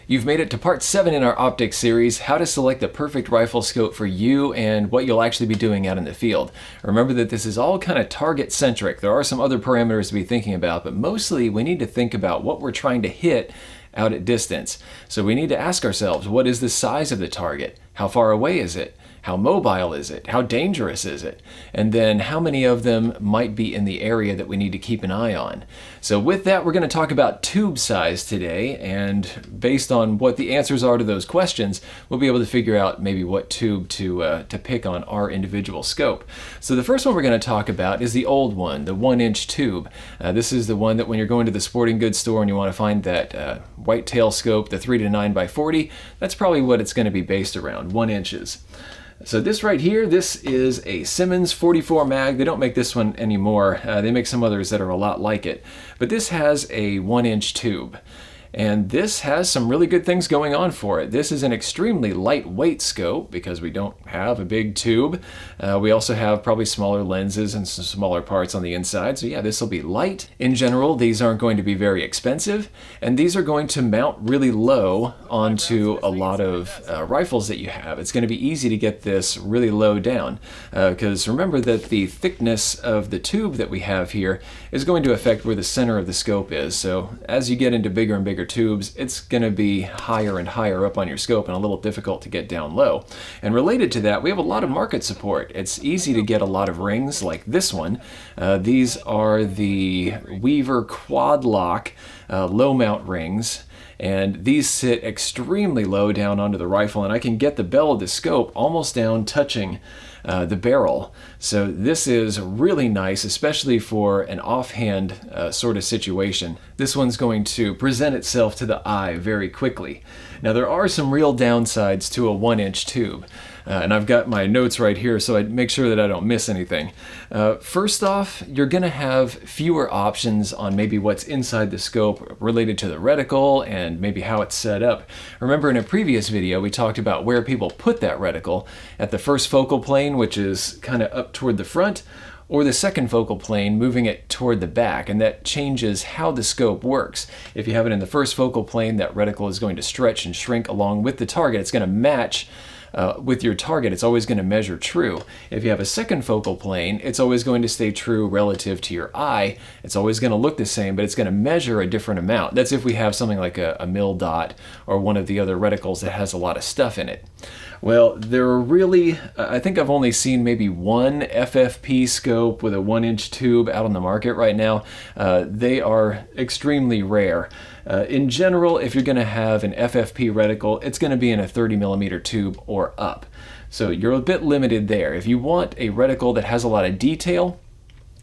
You've made it to part 7 in our optics series, how to select the perfect rifle scope for you and what you'll actually be doing out in the field. Remember that this is all kind of target centric. There are some other parameters to be thinking about, but mostly we need to think about what we're trying to hit out at distance. So we need to ask ourselves, what is the size of the target? How far away is it? How mobile is it? How dangerous is it? And then how many of them might be in the area that we need to keep an eye on? So with that, we're going to talk about tube size today, and based on what the answers are to those questions, we'll be able to figure out maybe what tube to pick on our individual scope. So the first one we're going to talk about is the old one, the 1-inch tube. This is the one that when you're going to the sporting goods store and you want to find that whitetail scope, the 3 to 9 by 40, that's probably what it's going to be based around, 1 inches. So this right here, this is a Simmons 44 mag. They don't make this one anymore. They make some others that are a lot like it. But this has a 1-inch tube. And this has some really good things going on for it. This is an extremely lightweight scope because we don't have a big tube. We also have probably smaller lenses and some smaller parts on the inside. So yeah, this will be light. In general, these aren't going to be very expensive. And these are going to mount really low onto a lot of rifles that you have. It's going to be easy to get this really low down. Because remember that the thickness of the tube that we have here is going to affect where the center of the scope is. So as you get into bigger and bigger tubes, it's going to be higher and higher up on your scope and a little difficult to get down low. And related to that, we have a lot of market support. It's easy to get a lot of rings like this one. These are the Weaver Quad Lock low mount rings. And these sit extremely low down onto the rifle, and I can get the bell of the scope almost down touching the barrel. So this is really nice, especially for an offhand sort of situation. This one's going to present itself to the eye very quickly. Now there are some real downsides to a 1-inch tube. And I've got my notes right here so I make sure that I don't miss anything. First off, you're going to have fewer options on maybe what's inside the scope related to the reticle and maybe how it's set up. Remember in a previous video we talked about where people put that reticle, at the first focal plane, which is kind of up toward the front, or the second focal plane, moving it toward the back, and that changes how the scope works. If you have it in the first focal plane, that reticle is going to stretch and shrink along with the target. It's going to match with your target. It's always going to measure true. If you have a second focal plane, it's always going to stay true relative to your eye. It's always going to look the same, but it's going to measure a different amount. That's if we have something like a mil dot or one of the other reticles that has a lot of stuff in it. Well, there are really, I think I've only seen maybe one FFP scope with a 1-inch tube out on the market right now. They are extremely rare. In general, if you're going to have an FFP reticle, it's going to be in a 30mm tube or up. So you're a bit limited there. If you want a reticle that has a lot of detail,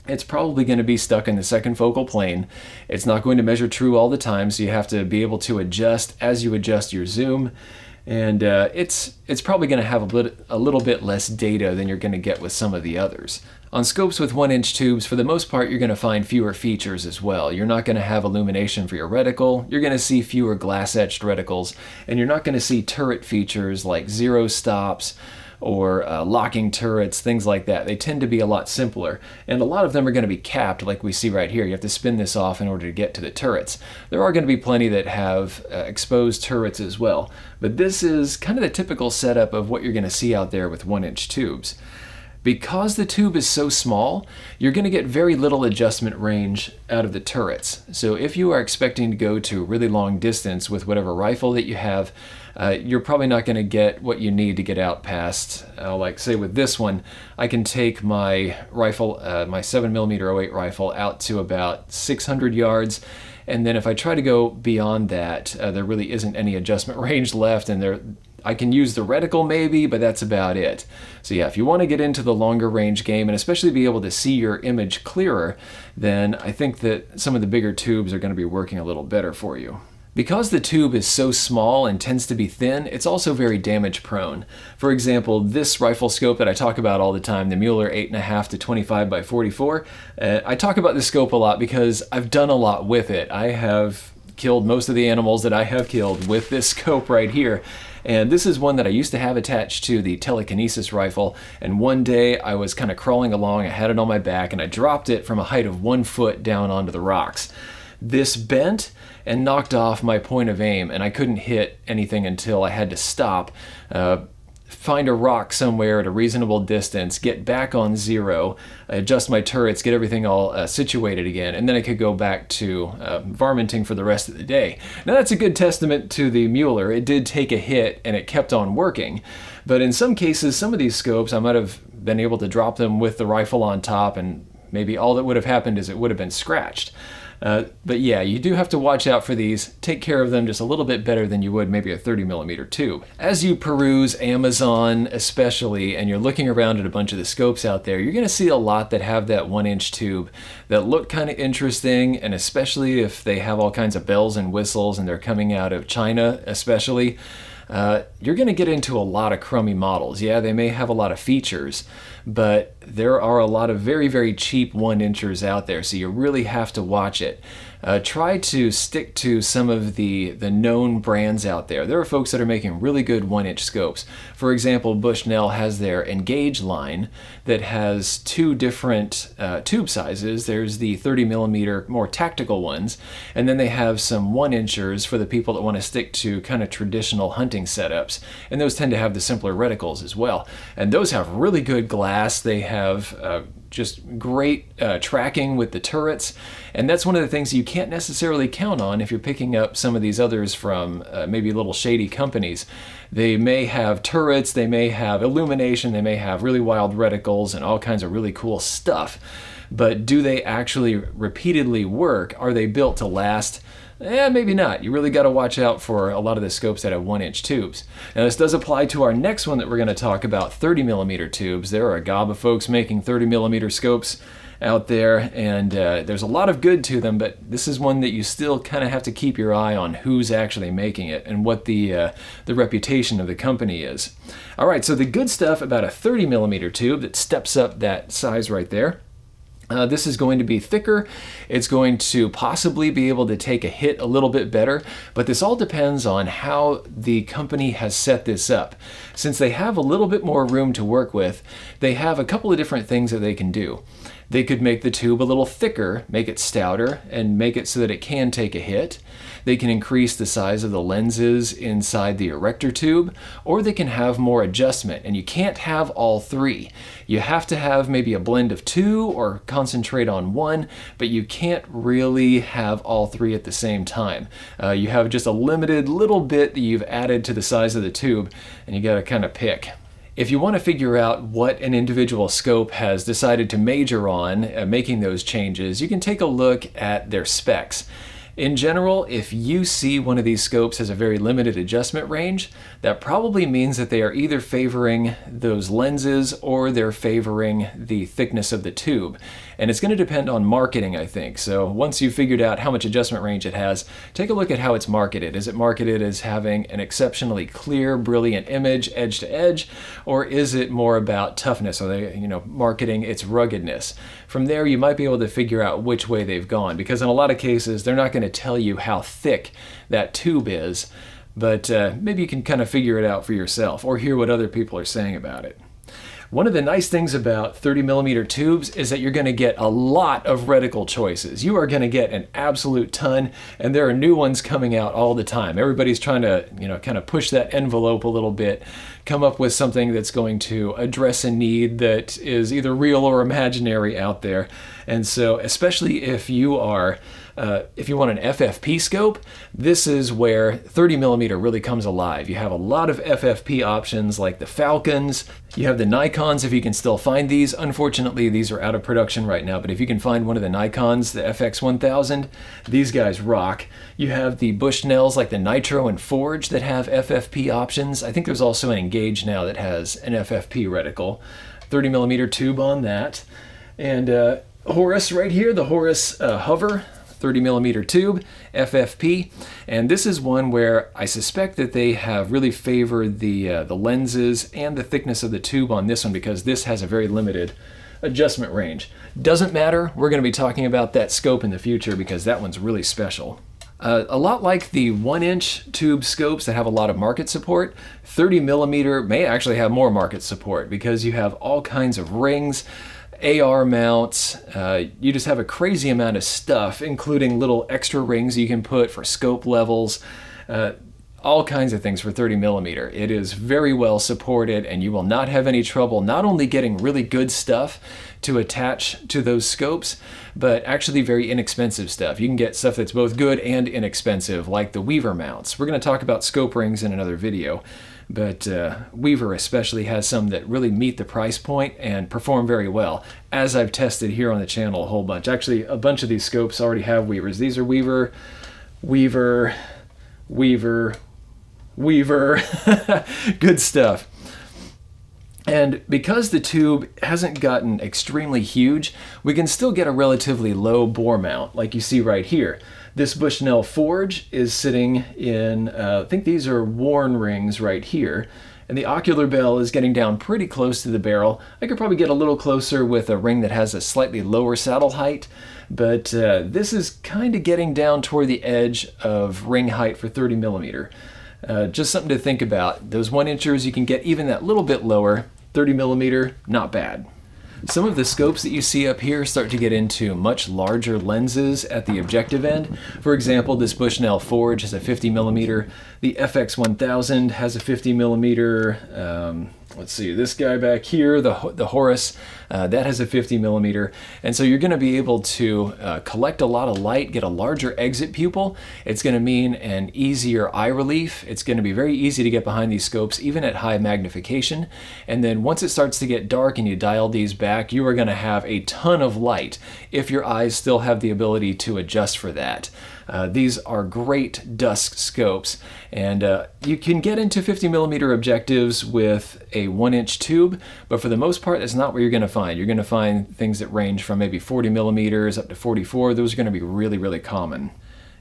it's probably going to be stuck in the second focal plane. It's not going to measure true all the time, so you have to be able to adjust as you adjust your zoom. And it's probably going to have a little bit less data than you're going to get with some of the others. On scopes with 1-inch tubes, for the most part, you're going to find fewer features as well. You're not going to have illumination for your reticle, you're going to see fewer glass-etched reticles, and you're not going to see turret features like zero stops or locking turrets, things like that. They tend to be a lot simpler, and a lot of them are going to be capped like we see right here. You have to spin this off in order to get to the turrets. There are going to be plenty that have exposed turrets as well, but this is kind of the typical setup of what you're going to see out there with 1-inch tubes. Because the tube is so small, you're going to get very little adjustment range out of the turrets. So if you are expecting to go to a really long distance with whatever rifle that you have, you're probably not going to get what you need to get out past, like say with this one, I can take my rifle, my 7mm 08 rifle out to about 600 yards. And then if I try to go beyond that, there really isn't any adjustment range left, and I can use the reticle maybe, but that's about it. So yeah, if you want to get into the longer range game and especially be able to see your image clearer, then I think that some of the bigger tubes are going to be working a little better for you. Because the tube is so small and tends to be thin, it's also very damage prone. For example, this rifle scope that I talk about all the time, the Mueller 8.5 to 25 by 44, I talk about this scope a lot because I've done a lot with it. I have killed most of the animals that I have killed with this scope right here. And this is one that I used to have attached to the telekinesis rifle, and one day I was kind of crawling along, I had it on my back, and I dropped it from a height of 1 foot down onto the rocks. This bent and knocked off my point of aim, and I couldn't hit anything until I had to stop, find a rock somewhere at a reasonable distance, get back on zero, adjust my turrets, get everything all situated again, and then I could go back to varminting for the rest of the day. Now that's a good testament to the Mueller. It did take a hit and it kept on working, but in some cases, some of these scopes, I might have been able to drop them with the rifle on top, and maybe all that would have happened is it would have been scratched. But yeah, you do have to watch out for these. Take care of them just a little bit better than you would maybe a 30mm tube. As you peruse Amazon especially, and you're looking around at a bunch of the scopes out there, you're going to see a lot that have that 1-inch tube that look kind of interesting, and especially if they have all kinds of bells and whistles and they're coming out of China especially. You're going to get into a lot of crummy models. Yeah, they may have a lot of features, but there are a lot of very, very cheap 1-inchers out there, so you really have to watch it. Try to stick to some of the known brands out there. There are folks that are making really good 1-inch scopes. For example, Bushnell has their Engage line that has two different tube sizes. There's the 30mm more tactical ones, and then they have some 1-inchers for the people that want to stick to kind of traditional hunting setups, and those tend to have the simpler reticles as well. And those have really good glass. They have just great tracking with the turrets, and that's one of the things you can't necessarily count on if you're picking up some of these others from maybe little shady companies. They may have turrets, they may have illumination, they may have really wild reticles and all kinds of really cool stuff, but do they actually repeatedly work? Are they built to last? Maybe not. You really got to watch out for a lot of the scopes that have 1-inch tubes. Now this does apply to our next one that we're going to talk about, 30mm tubes. There are a gob of folks making 30mm scopes out there, and there's a lot of good to them, but this is one that you still kind of have to keep your eye on who's actually making it and what the reputation of the company is. All right, so the good stuff about a 30mm tube that steps up that size right there. This is going to be thicker. It's going to possibly be able to take a hit a little bit better, but this all depends on how the company has set this up. Since they have a little bit more room to work with, they have a couple of different things that they can do. They could make the tube a little thicker, make it stouter, and make it so that it can take a hit. They can increase the size of the lenses inside the erector tube, or they can have more adjustment, and you can't have all three. You have to have maybe a blend of two or concentrate on one, but you can't really have all three at the same time. You have just a limited little bit that you've added to the size of the tube, and you gotta kind of pick. If you want to figure out what an individual scope has decided to major on, making those changes, you can take a look at their specs. In general, if you see one of these scopes has a very limited adjustment range, that probably means that they are either favoring those lenses or they're favoring the thickness of the tube. And it's going to depend on marketing, I think. So once you've figured out how much adjustment range it has, take a look at how it's marketed. Is it marketed as having an exceptionally clear, brilliant image, edge to edge, or is it more about toughness? Are they, marketing its ruggedness? From there, you might be able to figure out which way they've gone, because in a lot of cases, they're not going to tell you how thick that tube is, but maybe you can kind of figure it out for yourself or hear what other people are saying about it. One of the nice things about 30mm tubes is that you're going to get a lot of reticle choices. You are going to get an absolute ton, and there are new ones coming out all the time. Everybody's trying to, kind of push that envelope a little bit, come up with something that's going to address a need that is either real or imaginary out there. And so, especially if you are if you want an FFP scope, this is where 30mm really comes alive. You have a lot of FFP options like the Falcons. You have the Nikons, if you can still find these. Unfortunately, these are out of production right now, but if you can find one of the Nikons, the FX1000, these guys rock. You have the Bushnells like the Nitro and Forge that have FFP options. I think there's also an Engage now that has an FFP reticle. 30mm tube on that. And Horus right here, the Horus Hover. 30mm tube, FFP, and this is one where I suspect that they have really favored the lenses and the thickness of the tube on this one, because this has a very limited adjustment range. Doesn't matter, we're going to be talking about that scope in the future because that one's really special. A lot like the 1-inch tube scopes that have a lot of market support, 30mm may actually have more market support because you have all kinds of rings. AR mounts. You just have a crazy amount of stuff, including little extra rings you can put for scope levels, all kinds of things for 30mm. It is very well supported, and you will not have any trouble not only getting really good stuff to attach to those scopes, but actually very inexpensive stuff. You can get stuff that's both good and inexpensive, like the Weaver mounts. We're going to talk about scope rings in another video, but Weaver especially has some that really meet the price point and perform very well, as I've tested here on the channel a whole bunch. Actually, a bunch of these scopes already have Weavers. These are Weaver, Weaver, Weaver, Weaver. Good stuff. And because the tube hasn't gotten extremely huge, we can still get a relatively low bore mount, like you see right here. This Bushnell forge is sitting in, I think these are worn rings right here, and the ocular bell is getting down pretty close to the barrel. I could probably get a little closer with a ring that has a slightly lower saddle height, but this is kind of getting down toward the edge of ring height for 30mm. Just something to think about. Those 1-inchers, you can get even that little bit lower. 30mm, not bad. Some of the scopes that you see up here start to get into much larger lenses at the objective end. For example, this Bushnell Forge has a 50mm. The FX1000 has a 50mm. Let's see, this guy back here, the Horus, that has a 50mm. And so you're going to be able to collect a lot of light, get a larger exit pupil. It's going to mean an easier eye relief. It's going to be very easy to get behind these scopes, even at high magnification. And then once it starts to get dark and you dial these back, you are going to have a ton of light if your eyes still have the ability to adjust for that. These are great dusk scopes, and you can get into 50mm objectives with a 1-inch tube, but for the most part, that's not what you're going to find. You're going to find things that range from maybe 40mm up to 44. Those are going to be really, really common.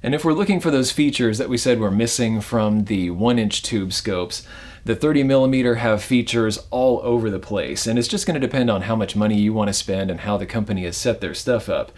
And if we're looking for those features that we said were missing from the 1-inch tube scopes, the 30mm have features all over the place, and it's just going to depend on how much money you want to spend and how the company has set their stuff up.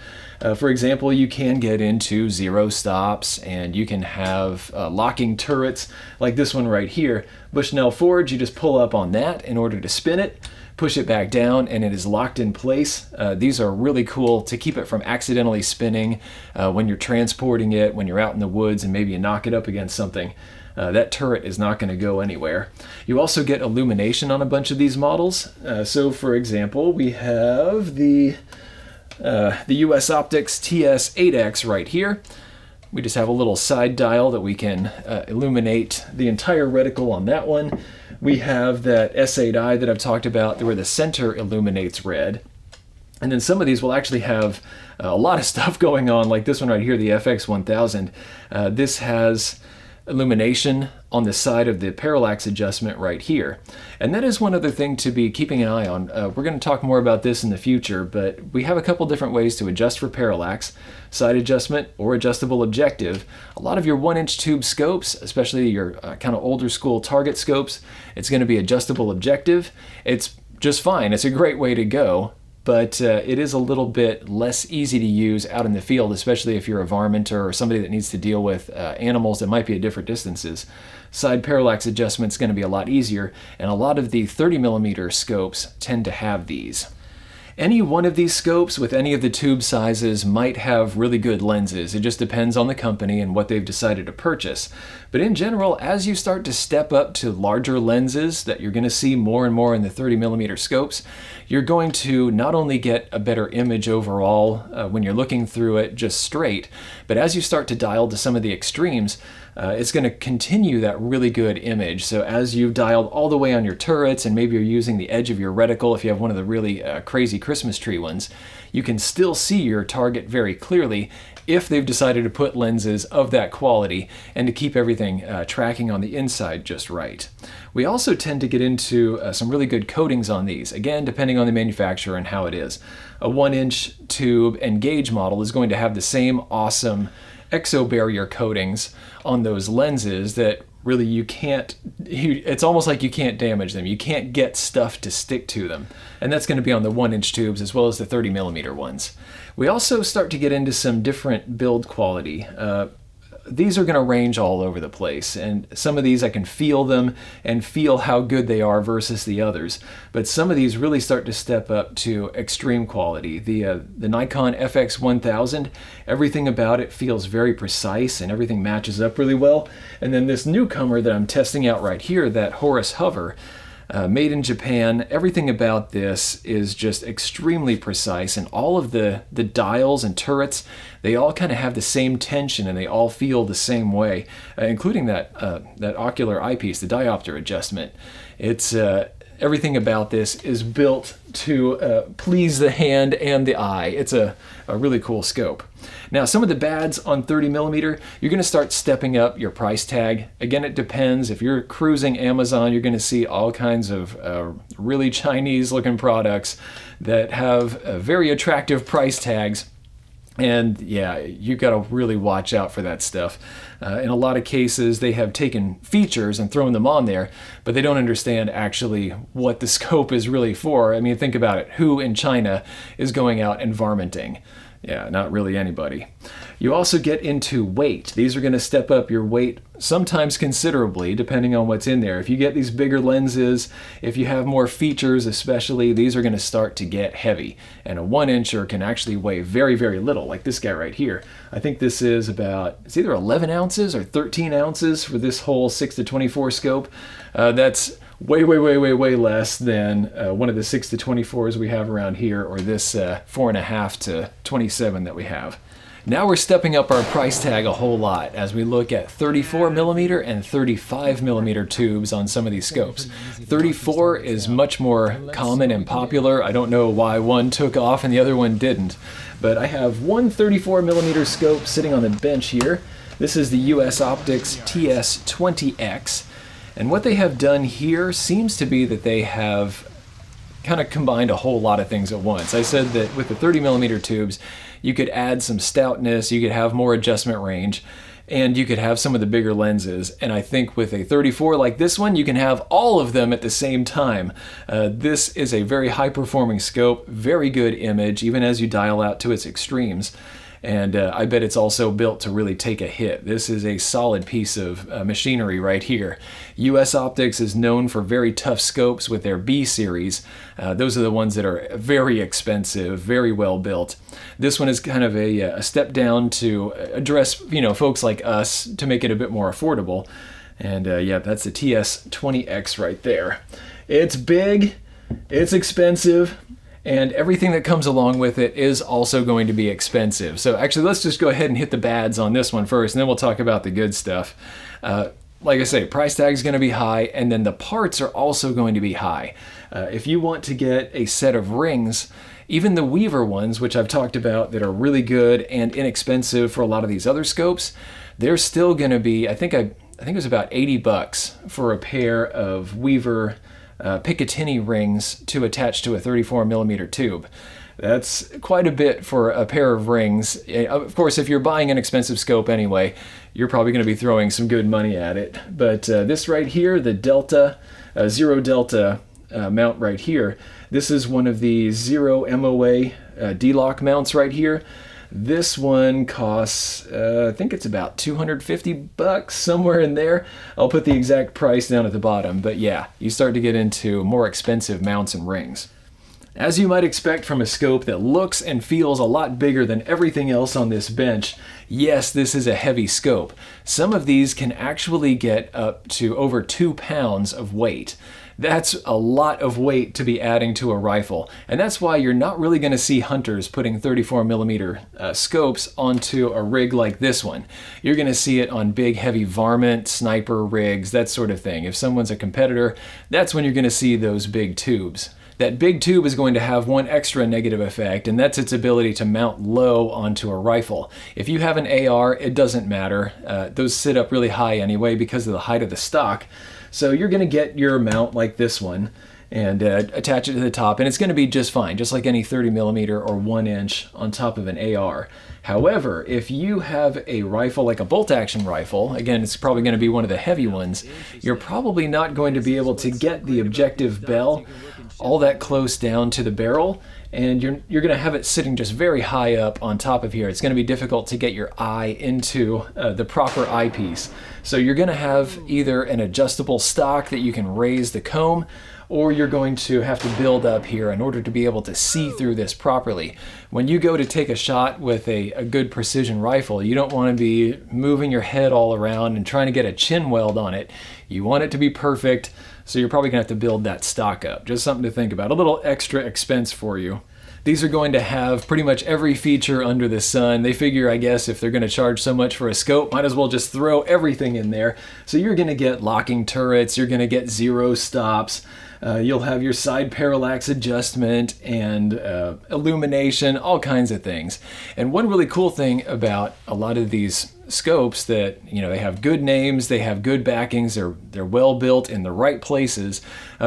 For example, you can get into zero stops, and you can have locking turrets like this one right here. Bushnell Forge, you just pull up on that in order to spin it, push it back down, and it is locked in place. These are really cool to keep it from accidentally spinning when you're transporting it, when you're out in the woods and maybe you knock it up against something. That turret is not going to go anywhere. You also get illumination on a bunch of these models. So for example, we have the US Optics TS8X right here. We just have a little side dial that we can illuminate the entire reticle on that one. We have that S8i that I've talked about where the center illuminates red. And then some of these will actually have a lot of stuff going on, like this one right here, the FX1000. This has illumination on the side of the parallax adjustment right here. And that is one other thing to be keeping an eye on. We're going to talk more about this in the future, but we have a couple different ways to adjust for parallax, side adjustment or adjustable objective. A lot of your 1-inch tube scopes, especially your kind of older school target scopes, it's going to be adjustable objective. It's just fine. It's a great way to go. But it is a little bit less easy to use out in the field, especially if you're a varminter or somebody that needs to deal with animals that might be at different distances. Side parallax adjustment is going to be a lot easier, and a lot of the 30mm scopes tend to have these. Any one of these scopes with any of the tube sizes might have really good lenses. It just depends on the company and what they've decided to purchase. But in general, as you start to step up to larger lenses that you're going to see more and more in the 30mm scopes, you're going to not only get a better image overall when you're looking through it just straight, but as you start to dial to some of the extremes, it's going to continue that really good image. So as you've dialed all the way on your turrets, and maybe you're using the edge of your reticle if you have one of the really crazy Christmas tree ones, you can still see your target very clearly if they've decided to put lenses of that quality and to keep everything tracking on the inside just right. We also tend to get into some really good coatings on these, again, depending on the manufacturer and how it is. A 1-inch tube and gauge model is going to have the same awesome exobarrier coatings on those lenses that really it's almost like you can't damage them. You can't get stuff to stick to them. And that's going to be on the 1-inch tubes as well as the 30mm ones. We also start to get into some different build quality. these are going to range all over the place, and some of these I can feel them and feel how good they are versus the others. But some of these really start to step up to extreme quality. The Nikon FX1000, everything about it feels very precise and everything matches up really well. And then this newcomer that I'm testing out right here, that Horus Hover, made in Japan, everything about this is just extremely precise, and all of the dials and turrets, they all kind of have the same tension and they all feel the same way, including that ocular eyepiece, the diopter adjustment. It's everything about this is built to please the hand and the eye. It's a really cool scope. Now, some of the bads on 30mm, you're going to start stepping up your price tag. Again, it depends. If you're cruising Amazon, you're going to see all kinds of really Chinese-looking products that have very attractive price tags. And yeah, you got to really watch out for that stuff. In a lot of cases, they have taken features and thrown them on there, but they don't understand actually what the scope is really for. I mean, think about it. Who in China is going out and varminting? Yeah, not really anybody. You also get into weight. These are going to step up your weight sometimes considerably, depending on what's in there. If you get these bigger lenses, if you have more features especially, these are going to start to get heavy. And a 1-incher can actually weigh very, very little, like this guy right here. I think this is about, it's either 11 ounces or 13 ounces for this whole 6-24 scope. That's way less than one of the 6-24s we have around here, or this 4.5-27 that we have. Now we're stepping up our price tag a whole lot as we look at 34mm and 35mm tubes on some of these scopes. 34 is much more common and popular. I don't know why one took off and the other one didn't, but I have one 34mm scope sitting on the bench here. This is the US Optics TS20X. And what they have done here seems to be that they have kind of combined a whole lot of things at once. I said that with the 30mm tubes, you could add some stoutness, you could have more adjustment range, and you could have some of the bigger lenses. And I think with a 34 like this one, you can have all of them at the same time. This is a very high-performing scope, very good image, even as you dial out to its extremes. And I bet it's also built to really take a hit. This is a solid piece of machinery right here. US Optics is known for very tough scopes with their B series. Those are the ones that are very expensive, very well built. This one is kind of a step down to address, folks like us, to make it a bit more affordable. And yeah, that's the TS20X right there. It's big, it's expensive, and everything that comes along with it is also going to be expensive. So actually, let's just go ahead and hit the bads on this one first, and then we'll talk about the good stuff. Like I say, price tag is going to be high, and then the parts are also going to be high. If you want to get a set of rings, even the Weaver ones, which I've talked about, that are really good and inexpensive for a lot of these other scopes, they're still going to be, I think it was about $80 for a pair of Weaver Picatinny rings to attach to a 34mm tube. That's quite a bit for a pair of rings. Of course, if you're buying an expensive scope anyway, you're probably going to be throwing some good money at it. But this right here, the Delta, Zero Delta mount right here, this is one of the Zero MOA D-lock mounts right here. This one costs, I think it's about $250, somewhere in there. I'll put the exact price down at the bottom, but yeah, you start to get into more expensive mounts and rings. As you might expect from a scope that looks and feels a lot bigger than everything else on this bench, yes, this is a heavy scope. Some of these can actually get up to over 2 pounds of weight. That's a lot of weight to be adding to a rifle, and that's why you're not really going to see hunters putting 34mm scopes onto a rig like this one. You're going to see it on big heavy varmint, sniper rigs, that sort of thing. If someone's a competitor, that's when you're going to see those big tubes. That big tube is going to have one extra negative effect, and that's its ability to mount low onto a rifle. If you have an AR, it doesn't matter. Those sit up really high anyway because of the height of the stock. So you're going to get your mount like this one and attach it to the top, and it's going to be just fine, just like any 30mm or 1-inch on top of an AR. However, if you have a rifle like a bolt-action rifle, again, it's probably going to be one of the heavy ones, you're probably not going to be able to get the objective bell all that close down to the barrel, and you're going to have it sitting just very high up on top of here. It's going to be difficult to get your eye into the proper eyepiece. So you're going to have either an adjustable stock that you can raise the comb, or you're going to have to build up here in order to be able to see through this properly. When you go to take a shot with a good precision rifle, you don't want to be moving your head all around and trying to get a chin weld on it. You want it to be perfect, so you're probably going to have to build that stock up. Just something to think about, a little extra expense for you. These are going to have pretty much every feature under the sun. They figure, I guess, if they're going to charge so much for a scope, might as well just throw everything in there. So you're going to get locking turrets, you're going to get zero stops, you'll have your side parallax adjustment and illumination, all kinds of things. And one really cool thing about a lot of these scopes that, they have good names, they have good backings, they're well built in the right places.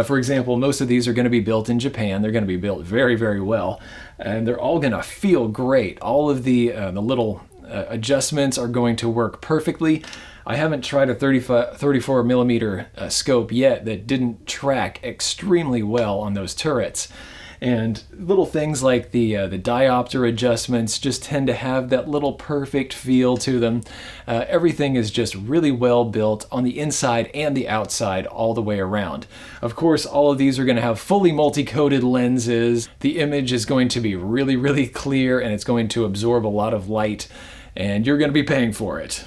For example, most of these are going to be built in Japan. They're going to be built very, very well, and they're all going to feel great. All of the little adjustments are going to work perfectly. I haven't tried a 34 millimeter scope yet that didn't track extremely well on those turrets. And little things like the diopter adjustments just tend to have that little perfect feel to them. Everything is just really well built on the inside and the outside all the way around. Of course, all of these are going to have fully multi-coated lenses. The image is going to be really, really clear, and it's going to absorb a lot of light, and you're going to be paying for it.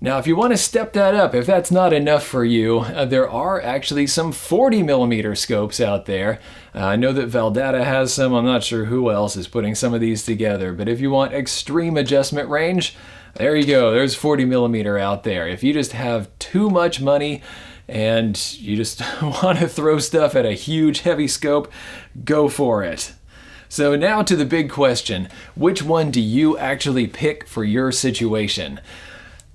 Now, if you want to step that up, if that's not enough for you, there are actually some 40 millimeter scopes out there. I know that Valdata has some. I'm not sure who else is putting some of these together, but if you want extreme adjustment range, there you go. There's 40 millimeter out there. If you just have too much money and you just want to throw stuff at a huge heavy scope, go for it. So now to the big question, which one do you actually pick for your situation?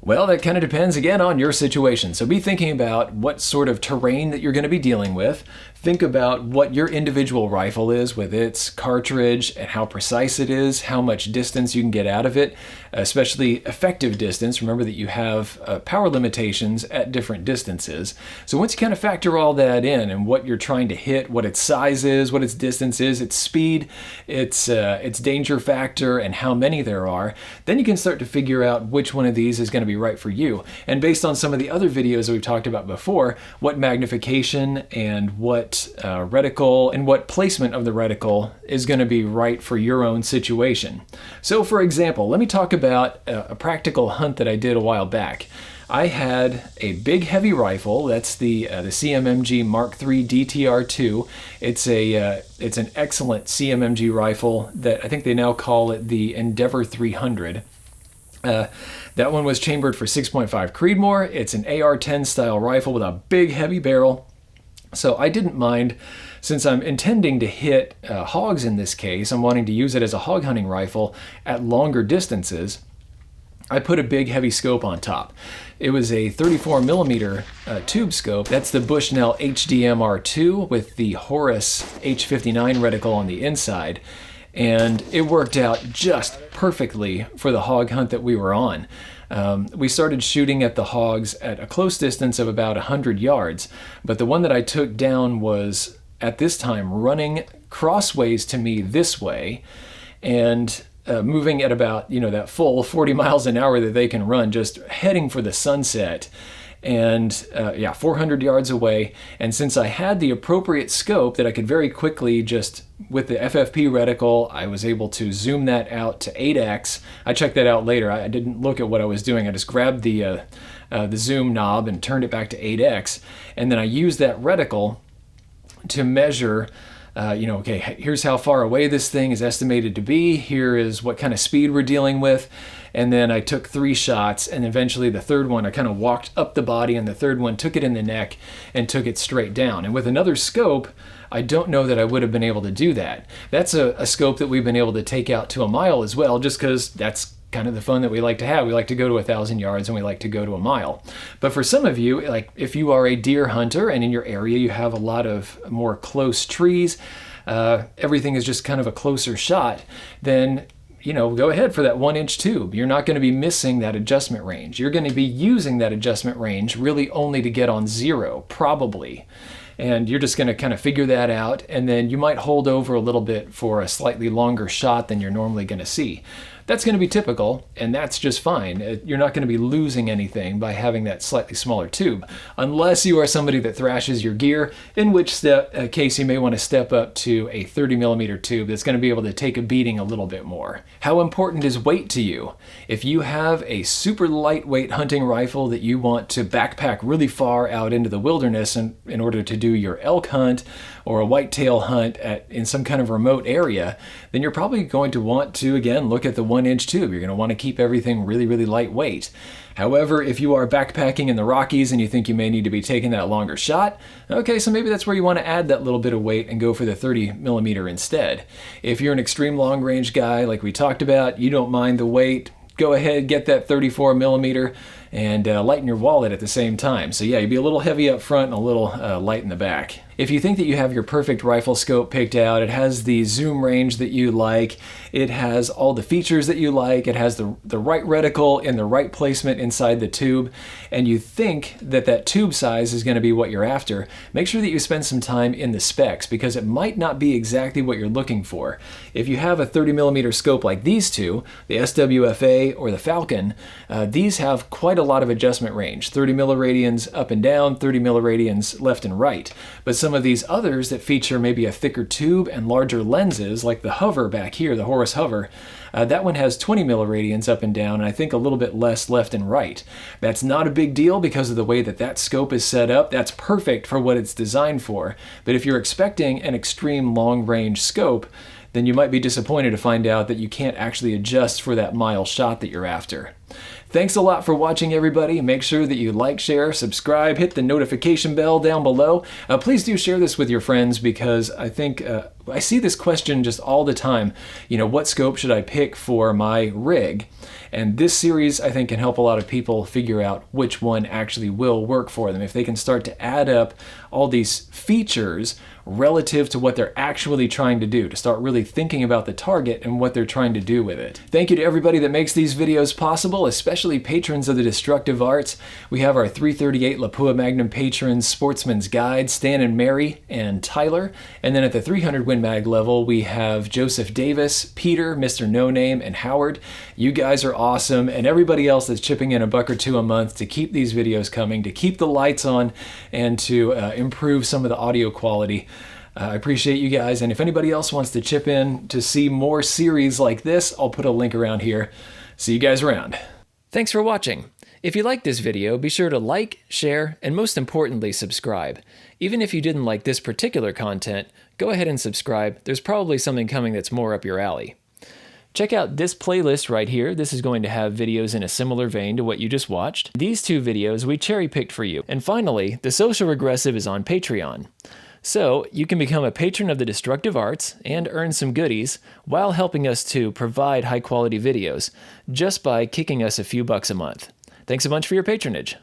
Well, that kind of depends again on your situation. So be thinking about what sort of terrain that you're going to be dealing with. Think about what your individual rifle is with its cartridge and how precise it is, how much distance you can get out of it, especially effective distance. Remember that you have power limitations at different distances. So once you kind of factor all that in and what you're trying to hit, what its size is, what its distance is, its speed, its danger factor, and how many there are, then you can start to figure out which one of these is going to be right for you. And based on some of the other videos that we've talked about before, what magnification and what reticle and what placement of the reticle is going to be right for your own situation. So for example, let me talk about a practical hunt that I did a while back. I had a big heavy rifle. That's the CMMG Mark III DTR2. It's an excellent CMMG rifle that I think they now call it the Endeavor 300. That one was chambered for 6.5 Creedmoor. It's an AR-10 style rifle with a big heavy barrel. So I didn't mind, since I'm intending to hit hogs in this case, I'm wanting to use it as a hog hunting rifle at longer distances. I put a big heavy scope on top. It was a 34 millimeter tube scope. That's the Bushnell HDMR2 with the Horus H59 reticle on the inside. And it worked out just perfectly for the hog hunt that we were on. We started shooting at the hogs at a close distance of about 100 yards, but the one that I took down was, at this time, running crossways to me this way, and moving at about, that full 40 miles an hour that they can run, just heading for the sunset. And 400 yards away. And since I had the appropriate scope that I could very quickly just, with the FFP reticle, I was able to zoom that out to 8x. I checked that out later. I didn't look at what I was doing. I just grabbed the zoom knob and turned it back to 8x. And then I used that reticle to measure, okay, here's how far away this thing is estimated to be. Here is what kind of speed we're dealing with. And then I took 3 shots, and eventually the third one, I kind of walked up the body, and the third one took it in the neck and took it straight down. And with another scope, I don't know that I would have been able to do that. That's a scope that we've been able to take out to a mile as well, just because that's kind of the fun that we like to have. We like to go to 1,000 yards, and we like to go to a mile. But for some of you, like if you are a deer hunter and in your area you have a lot of more close trees, everything is just kind of a closer shot, then go ahead for that 1-inch tube. You're not going to be missing that adjustment range. You're going to be using that adjustment range really only to get on 0, probably. And you're just going to kind of figure that out, and then you might hold over a little bit for a slightly longer shot than you're normally going to see. That's going to be typical, and that's just fine. You're not going to be losing anything by having that slightly smaller tube, unless you are somebody that thrashes your gear, in which case you may want to step up to a 30mm tube that's going to be able to take a beating a little bit more. How important is weight to you? If you have a super lightweight hunting rifle that you want to backpack really far out into the wilderness in order to do your elk hunt or a whitetail hunt in some kind of remote area, then you're probably going to want to, again, look at the 1-inch tube. You're going to want to keep everything really, really lightweight. However, if you are backpacking in the Rockies and you think you may need to be taking that longer shot, okay, so maybe that's where you want to add that little bit of weight and go for the 30mm instead. If you're an extreme long range guy, like we talked about, you don't mind the weight, go ahead, get that 34mm and lighten your wallet at the same time. So yeah, you'd be a little heavy up front and a little light in the back. If you think that you have your perfect rifle scope picked out, it has the zoom range that you like, it has all the features that you like, it has the right reticle in the right placement inside the tube, and you think that that tube size is going to be what you're after, make sure that you spend some time in the specs, because it might not be exactly what you're looking for. If you have a 30mm scope like these two, the SWFA or the Falcon, these have quite a lot of adjustment range, 30 milliradians up and down, 30 milliradians left and right. But some of these others that feature maybe a thicker tube and larger lenses, like the Hover back here, the Horus Hover, that one has 20 milliradians up and down, and I think a little bit less left and right. That's not a big deal because of the way that that scope is set up. That's perfect for what it's designed for. But if you're expecting an extreme long-range scope, then you might be disappointed to find out that you can't actually adjust for that mile shot that you're after. Thanks a lot for watching, everybody. Make sure that you like, share, subscribe, hit the notification bell down below. Please do share this with your friends, because I think I see this question just all the time. What scope should I pick for my rig? And this series, I think, can help a lot of people figure out which one actually will work for them. If they can start to add up all these features relative to what they're actually trying to do, to start really thinking about the target and what they're trying to do with it. Thank you to everybody that makes these videos possible, especially patrons of the Destructive Arts. We have our 338 Lapua Magnum patrons, Sportsman's Guide, Stan and Mary, and Tyler. And then at the 300 Win Mag level, we have Joseph Davis, Peter, Mr. No Name, and Howard. You guys are awesome, and everybody else that's chipping in $1 or $2 a month to keep these videos coming, to keep the lights on, and to improve some of the audio quality. I appreciate you guys, and if anybody else wants to chip in to see more series like this, I'll put a link around here. See you guys around. Thanks for watching. If you liked this video, be sure to like, share, and most importantly, subscribe. Even if you didn't like this particular content, go ahead and subscribe. There's probably something coming that's more up your alley. Check out this playlist right here. This is going to have videos in a similar vein to what you just watched. These two videos we cherry-picked for you. And finally, the Social Regressive is on Patreon. So you can become a patron of the Destructive Arts and earn some goodies while helping us to provide high-quality videos just by kicking us a few bucks a month. Thanks a bunch for your patronage.